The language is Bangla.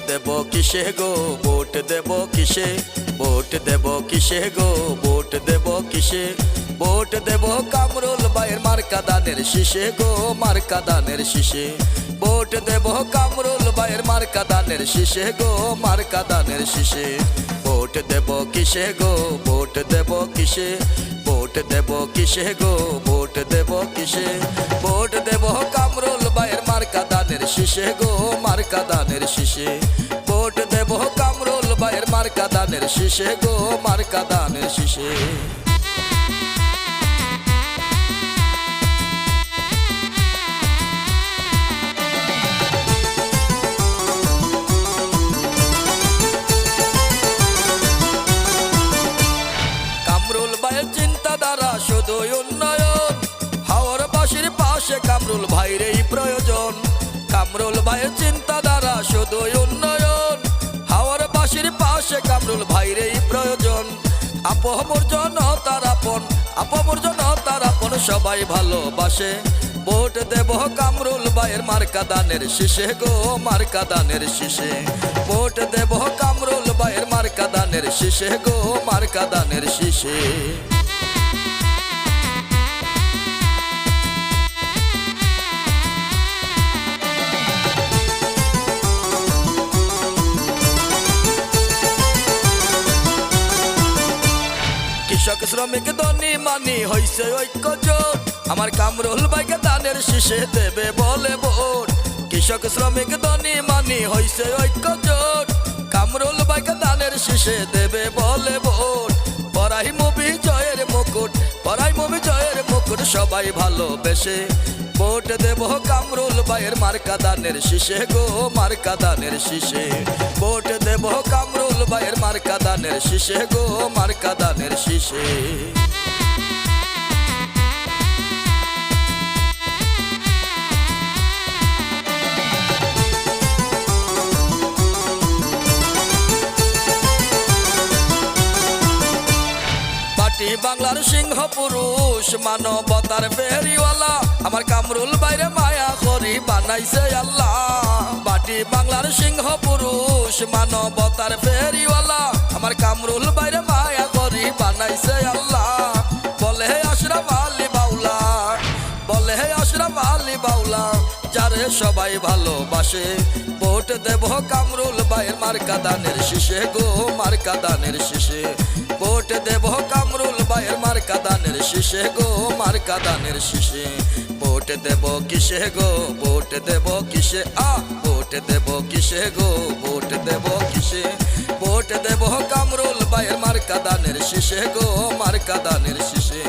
দেব কিসে গো ভোট দেব কিসে, ভোট দেব কিসে গো ভোট দেব কিসে, ভোট দেব কামরুল ভাইয়ের মার্কা দানের শীষে গো মার্কা দানের শীষে, ভোট দেব কামরুল ভাইয়ের মার্কা দানের শীষে গো মার্কা দানের শীষে, ভোট দেব কিসে গো ভোট দেব কিসে, ভোট দেব কিসে গো ভোট দেব কিসে, ভোট দেব কামরুল ভাইয়ের মার্কা দানের শীষে গো মার্কা দানের শীষে, ভোট দেব কামরুল ভাইয়ের মার্কা দানের শীষে গো মার্কা দানের শীষে। কামরুল ভাইয়ের চিন্তাধারা শুধু উন্নয়ন, হাওরবাসীর পাশে কামরুল ভাইয়েরই প্রয়োজন। কামরুল ভাইয়ের চিন্তাধারা শুধু উন্নয়ন, হাওরবাসীর পাশে কামরুল ভাইয়েরই প্রয়োজন। আপমর জনতার আপন, আপমর জনতার আপন সবাই ভালোবাসে। ভোট দেব কামরুল ভাইয়ের মার্কা দানের শীষে গো মার্কা দানের শীষে, ভোট দেব কামরুল ভাইয়ের মার্কা দানের শীষে গো মার্কা দানের শীষে। কৃষক শ্রমিক ধনী মানি হইছে ঐক্য জোট, আমার কামরুল ভাইকে দানের শীষে দেবে বলে ভোট। কৃষক শ্রমিক ধনী মানি হইছে ঐক্য জোট, কামরুল ভাইকে দানের শীষে দেবে বলে ভোট। পরাই মুভি জয়ের মুকুট, পরাই মুভি জয়ের মুকুট সবাই ভালোবেসে। ভোট দেব কামরুল ভাইয়ের মার্কা দানের শীষে গো মার্কা দানের শীষে, ভোট দেব কামরুল ভাইয়ের মার্কা দানের শীষে গো মার্কা দানের শীষে। বাংলার সিংহ পুরুষ মানবতার ফেরিওয়ালা, আমার কামরুল ভাইরে মায়া করি বানাইছে আল্লাহ। বাটি বাংলার সিংহ পুরুষ মানবতার ফেরিওয়ালা, আমার কামরুল ভাইরে মায়া করি বানাইছে আল্লাহ। বলে আশরাফ আলী বাউলা, বলে আশরাফ আলী বাউলা, যারে সবাই ভালোবাসে। ভোট দেব কামরুল ভাইয়ের মার্কা দানের শীষে গো মার্কা দানের শীষে, ভোট দেব কামরুল ভাইয়ের মার্কা দানের শীষে গো মার্কা দানের শীষে, ভোট দেব কিসে গো ভোট দেব কিসে, ভোট দেব কিসে গো ভোট দেব কিসে, ভোট দেব কামরুল ভাইয়ের মার্কা দানের শীষে গো মার্কা দানের শীষে।